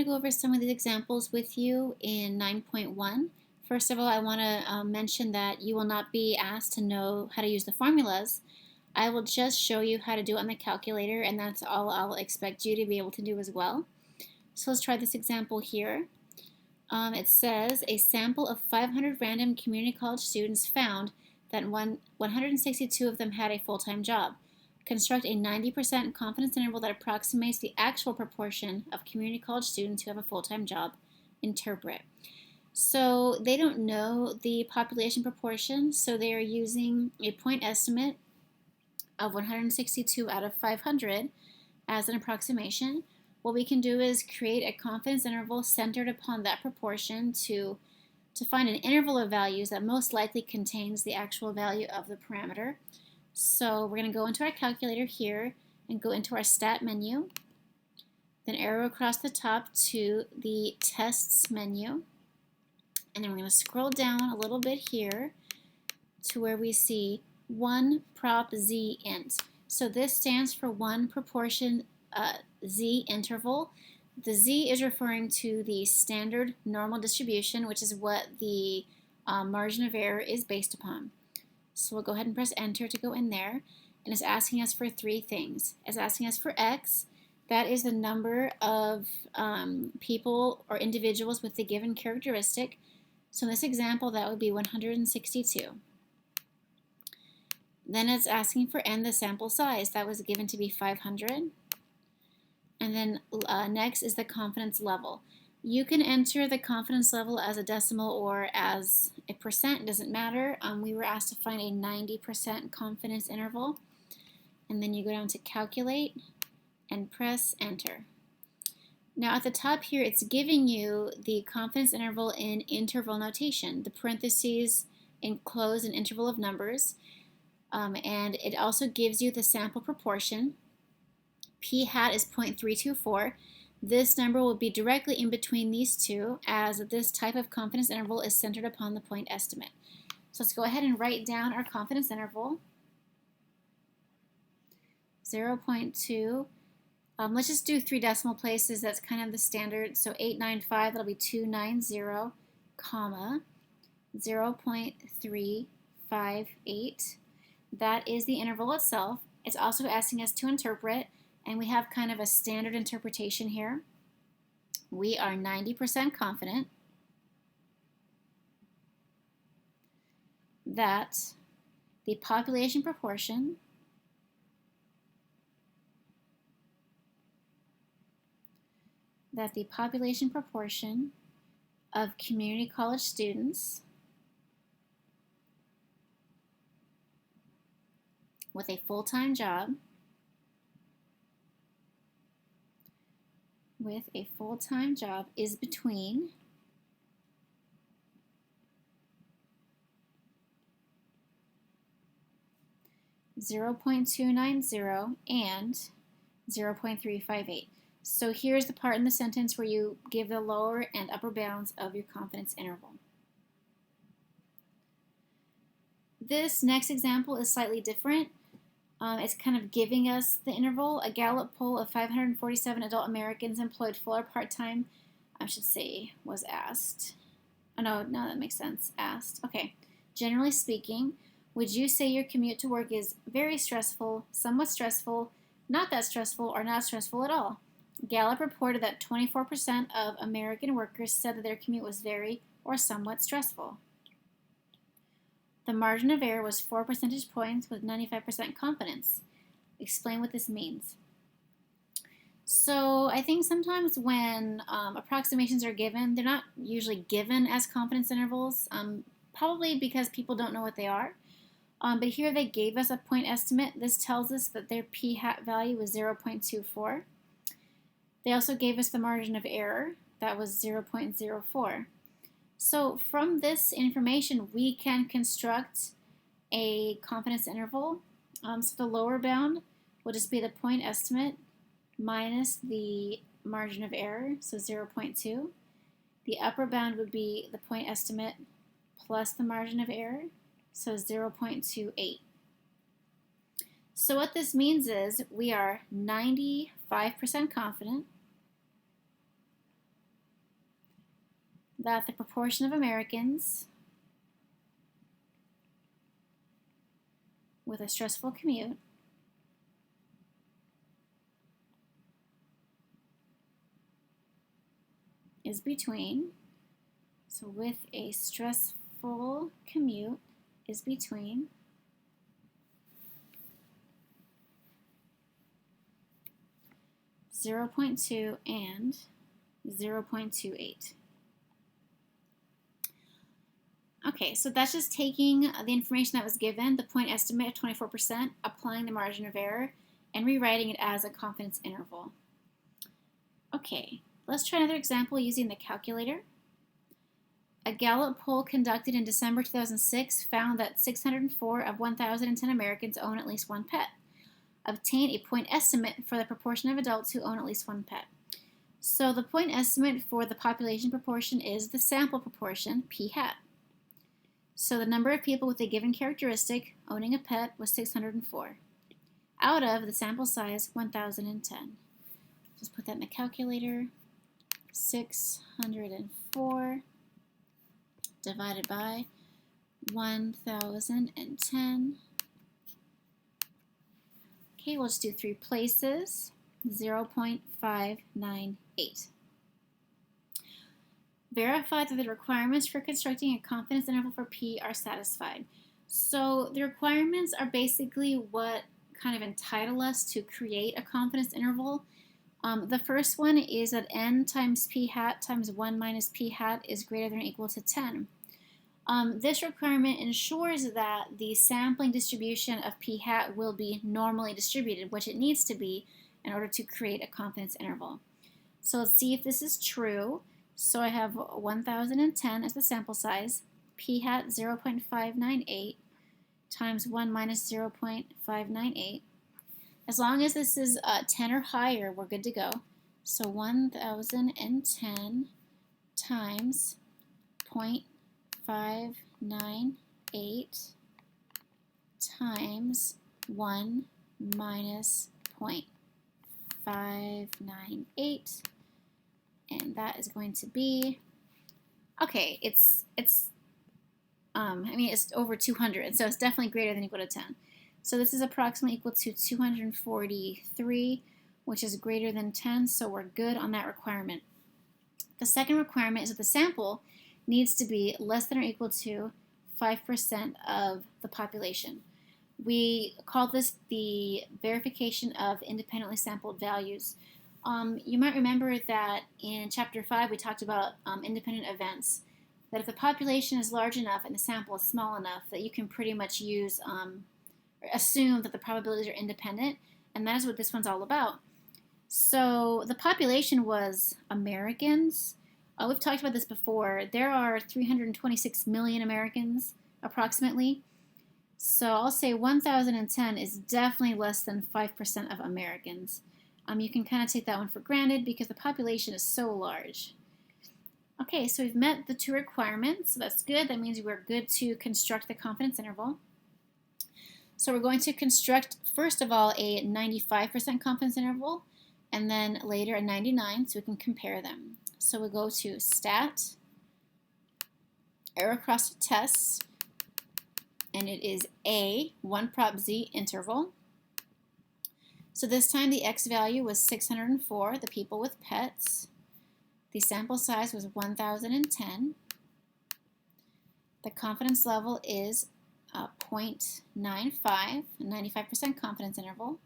to go over some of these examples with you in 9.1. First of all, I want to mention that you will not be asked to know how to use the formulas. I will just show you how to do it on the calculator, and that's all I'll expect you to be able to do as well. So let's try this example here. It says a sample of 500 random community college students found that 162 of them had a full-time job. Construct a 90% confidence interval that approximates the actual proportion of community college students who have a full-time job. Interpret. So they don't know the population proportion, so they are using a point estimate of 162 out of 500 as an approximation. What we can do is create a confidence interval centered upon that proportion to find an interval of values that most likely contains the actual value of the parameter. So we're going to go into our calculator here and go into our stat menu, then arrow across the top to the tests menu, and then we're going to scroll down a little bit here to where we see 1 prop z int. So this stands for 1 proportion z interval. The z is referring to the standard normal distribution, which is what the margin of error is based upon. So we'll go ahead and press enter to go in there, and it's asking us for 3 things. It's asking us for x, that is the number of people or individuals with the given characteristic. So in this example, that would be 162. Then it's asking for n, the sample size. That was given to be 500. And then next is the confidence level. You can enter the confidence level as a decimal or as a percent, it doesn't matter. We were asked to find a 90% confidence interval. And then you go down to calculate and press enter. Now at the top here, it's giving you the confidence interval in interval notation. The parentheses enclose an interval of numbers, and it also gives you the sample proportion. P hat is 0.324. This number will be directly in between these two, as this type of confidence interval is centered upon the point estimate. So let's go ahead and write down our confidence interval. 0.2. Let's just do 3 decimal places. That's kind of the standard. So 895, that'll be 290, comma, 0.358. That is the interval itself. It's also asking us to interpret, and we have kind of a standard interpretation here. We are 90% confident that the population proportion of community college students with a full-time job is between 0.290 and 0.358. So here's the part in the sentence where you give the lower and upper bounds of your confidence interval. This next example is slightly different. It's kind of giving us the interval. A Gallup poll of 547 adult Americans employed full or part-time, I should say, was asked. Oh, no, that makes sense. Asked. Okay. Generally speaking, would you say your commute to work is very stressful, somewhat stressful, not that stressful, or not stressful at all? Gallup reported that 24% of American workers said that their commute was very or somewhat stressful. The margin of error was 4 percentage points with 95% confidence. Explain what this means. So I think sometimes when approximations are given, they're not usually given as confidence intervals, probably because people don't know what they are. But here they gave us a point estimate. This tells us that their p hat value was 0.24. They also gave us the margin of error. That was 0.04. So from this information, we can construct a confidence interval. So the lower bound will just be the point estimate minus the margin of error, so 0.2. The upper bound would be the point estimate plus the margin of error, so 0.28. So what this means is we are 95% confident that the proportion of Americans with a stressful commute is between, so with a stressful commute is between 0.2 and 0.28. Okay, so that's just taking the information that was given, the point estimate of 24%, applying the margin of error, and rewriting it as a confidence interval. Okay, let's try another example using the calculator. A Gallup poll conducted in December 2006 found that 604 of 1,010 Americans own at least one pet. Obtain a point estimate for the proportion of adults who own at least one pet. So the point estimate for the population proportion is the sample proportion, p hat. So the number of people with a given characteristic owning a pet was 604, out of the sample size 1,010. Just put that in the calculator. 604 divided by 1,010. Okay, we'll just do 3 places, 0.598. Verify that the requirements for constructing a confidence interval for P are satisfied. So the requirements are basically what kind of entitle us to create a confidence interval. The first one is that n times p hat times 1 minus p hat is greater than or equal to 10. This requirement ensures that the sampling distribution of p hat will be normally distributed, which it needs to be in order to create a confidence interval. So let's see if this is true. So I have 1,010 as the sample size, p hat 0.598 times 1 minus 0.598. As long as this is 10 or higher, we're good to go. So 1,010 times 0.598 times 1 minus 0.598. And that is going to be, okay, it's over 200, so it's definitely greater than or equal to 10. So this is approximately equal to 243, which is greater than 10, so we're good on that requirement. The second requirement is that the sample needs to be less than or equal to 5% of the population. We call this the verification of independently sampled values. You might remember that in Chapter 5 we talked about independent events, that if the population is large enough and the sample is small enough that you can pretty much use assume that the probabilities are independent, and that is what this one's all about. So the population was Americans. We've talked about this before. There are 326 million Americans approximately. So I'll say 1,010 is definitely less than 5% of Americans. You can kind of take that one for granted because the population is so large. Okay, so we've met the 2 requirements, so that's good. That means we're good to construct the confidence interval. So we're going to construct, first of all, a 95% confidence interval, and then later a 99, so we can compare them. So we'll go to Stat, Error Cross Tests, and it is a 1 prop z interval. So this time the x value was 604, the people with pets. The sample size was 1,010. The confidence level is 0.95, a 95% confidence interval.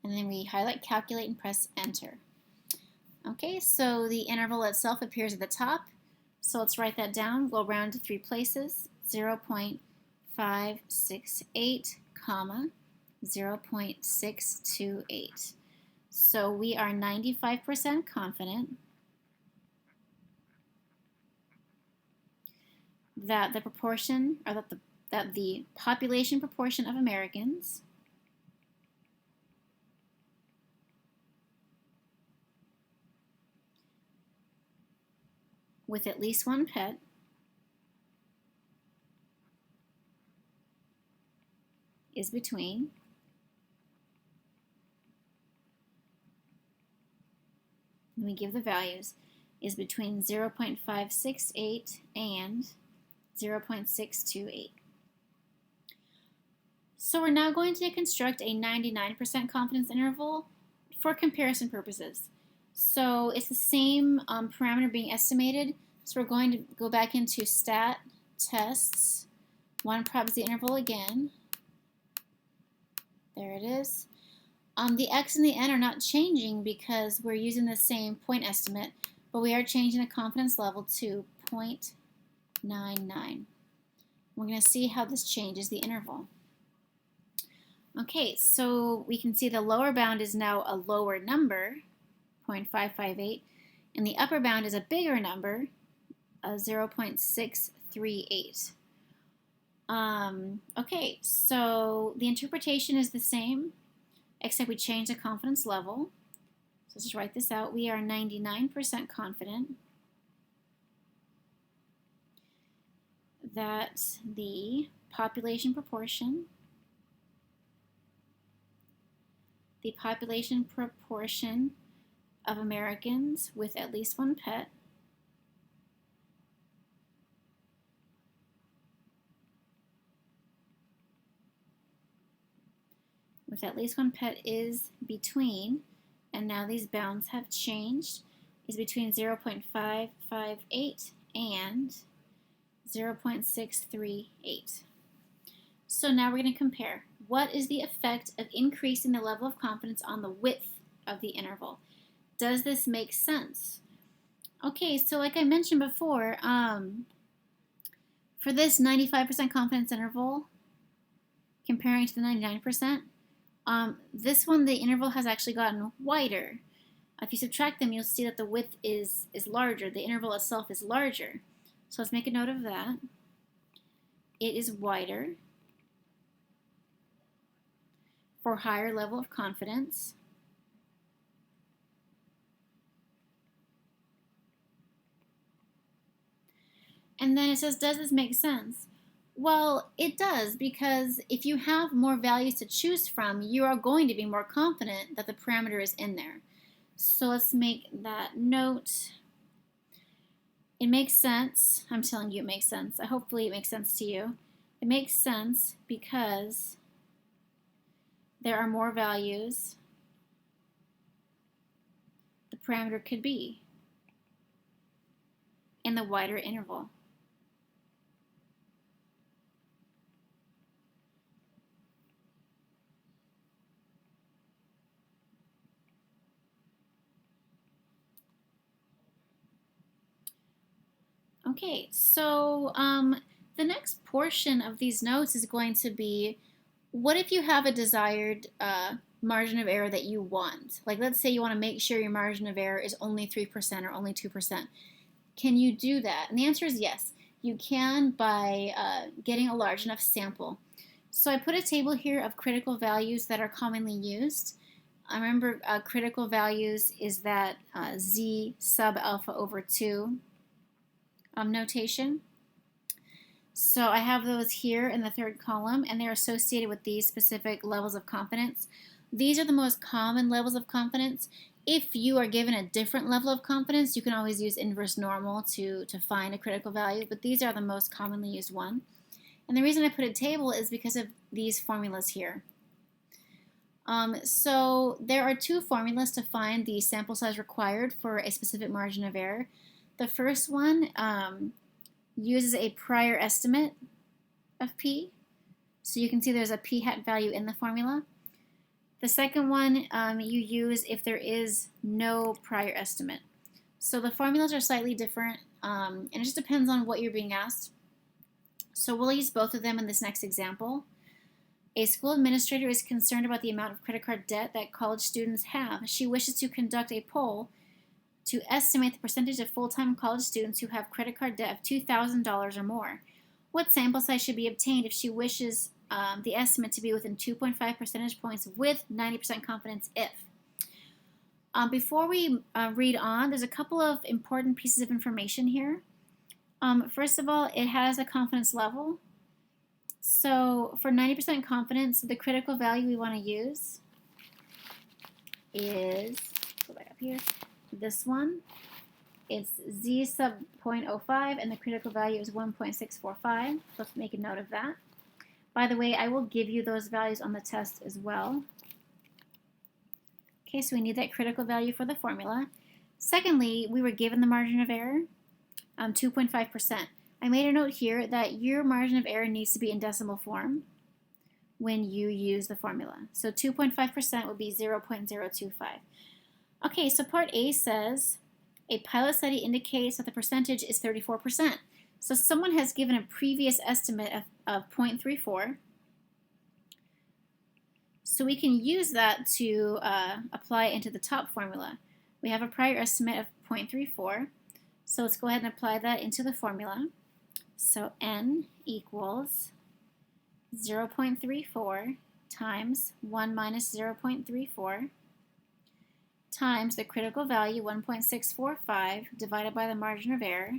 And then we highlight calculate and press enter. Okay, so the interval itself appears at the top. So let's write that down. We'll round to 3 places, 0.568, comma, 0.628. So we are 95% confident that the proportion, or that the population proportion of Americans with at least one pet is between let me give the values, is between 0.568 and 0.628. So we're now going to construct a 99% confidence interval for comparison purposes. So it's the same parameter being estimated. So we're going to go back into stat, tests, one probability interval again. There it is. The x and the n are not changing because we're using the same point estimate, but we are changing the confidence level to 0.99. We're going to see how this changes the interval. Okay, so we can see the lower bound is now a lower number, 0.558, and the upper bound is a bigger number, 0.638. Okay, so the interpretation is the same, except we change the confidence level. So let's just write this out. We are 99% confident that the population proportion of Americans with at least one pet is between, and now these bounds have changed, is between 0.558 and 0.638. So now we're going to compare. What is the effect of increasing the level of confidence on the width of the interval? Does this make sense? Okay, so like I mentioned before, for this 95% confidence interval, comparing to the 99%, this one, the interval has actually gotten wider. If you subtract them, you'll see that the width is larger. The interval itself is larger. So let's make a note of that. It is wider for higher level of confidence. And then it says, does this make sense? Well, it does, because if you have more values to choose from, you are going to be more confident that the parameter is in there. So let's make that note. It makes sense. I'm telling you it makes sense. Hopefully it makes sense to you. It makes sense because there are more values the parameter could be in the wider interval. Okay, so the next portion of these notes is going to be, what if you have a desired margin of error that you want? Like, let's say you want to make sure your margin of error is only 3% or only 2%. Can you do that? And the answer is yes. You can by getting a large enough sample. So I put a table here of critical values that are commonly used. I remember critical values is that z sub alpha over 2 notation. So I have those here in the third column, and they're associated with these specific levels of confidence. These are the most common levels of confidence. If you are given a different level of confidence, you can always use inverse normal to find a critical value, but these are the most commonly used one. And the reason I put a table is because of these formulas here. So there are two formulas to find the sample size required for a specific margin of error. The first one uses a prior estimate of p. So you can see there's a p hat value in the formula. The second one you use if there is no prior estimate. So the formulas are slightly different, and it just depends on what you're being asked. So we'll use both of them in this next example. A school administrator is concerned about the amount of credit card debt that college students have. She wishes to conduct a poll to estimate the percentage of full-time college students who have credit card debt of $2,000 or more. What sample size should be obtained if she wishes the estimate to be within 2.5 percentage points with 90% confidence if? Before we read on, there's a couple of important pieces of information here. First of all, it has a confidence level. So for 90% confidence, the critical value we want to use is, go back up here, this one. it's z sub 0.05 and the critical value is 1.645. Let's make a note of that. By the way, I will give you those values on the test as well. Okay, so we need that critical value for the formula. Secondly, we were given the margin of error, 2.5%. I made a note here that your margin of error needs to be in decimal form when you use the formula. So 2.5% would be 0.025. Okay, so part A says a pilot study indicates that the percentage is 34%. So someone has given a previous estimate of 0.34. So we can use that to apply into the top formula. We have a prior estimate of 0.34. So let's go ahead and apply that into the formula. So n equals 0.34 times 1 minus 0.34 times the critical value 1.645 divided by the margin of error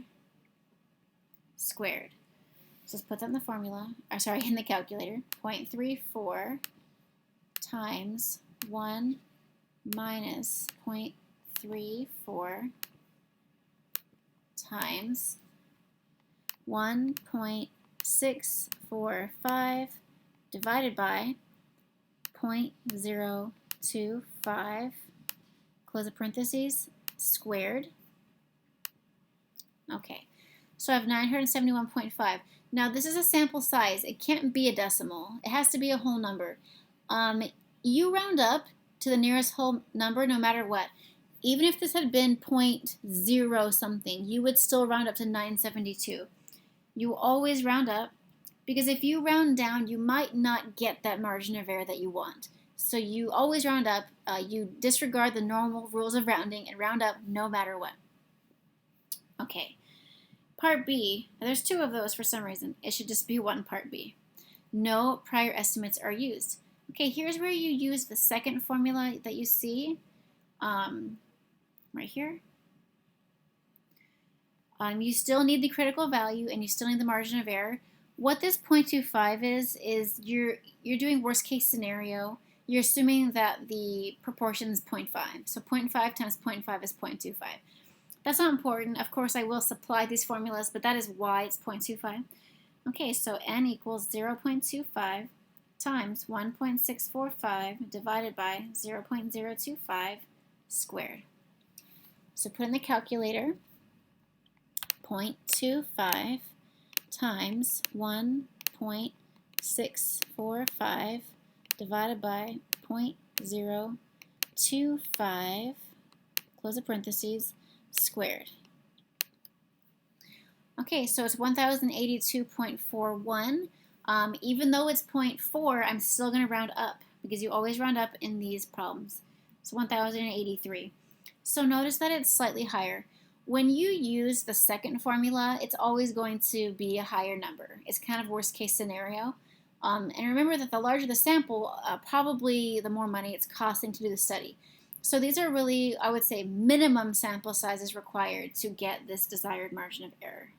squared. So let's put that in the formula, in the calculator. 0.34 times 1 minus 0.34 times 1.645 divided by 0.025, close the parentheses, squared. Okay, so I have 971.5. Now this is a sample size. It can't be a decimal. It has to be a whole number. You round up to the nearest whole number no matter what. Even if this had been 0.0 something, you would still round up to 972. You always round up, because if you round down, you might not get that margin of error that you want. So you always round up. You disregard the normal rules of rounding and round up no matter what. Okay, part B, there's two of those for some reason. It should just be one part B. No prior estimates are used. Okay, here's where you use the second formula that you see right here. You still need the critical value and you still need the margin of error. What this 0.25 is you're doing worst case scenario. You're assuming that the proportion is 0.5. So 0.5 times 0.5 is 0.25. That's not important. Of course, I will supply these formulas, but that is why it's 0.25. Okay, so n equals 0.25 times 1.645 divided by 0.025 squared. So put in the calculator, 0.25 times 1.645 divided by 0.025, close the parentheses, squared. Okay, so it's 1082.41. Even though it's 0.4, I'm still going to round up because you always round up in these problems. So 1083. So notice that it's slightly higher. When you use the second formula, it's always going to be a higher number. It's kind of worst case scenario. And remember that the larger the sample, probably the more money it's costing to do the study. So these are really, I would say, minimum sample sizes required to get this desired margin of error.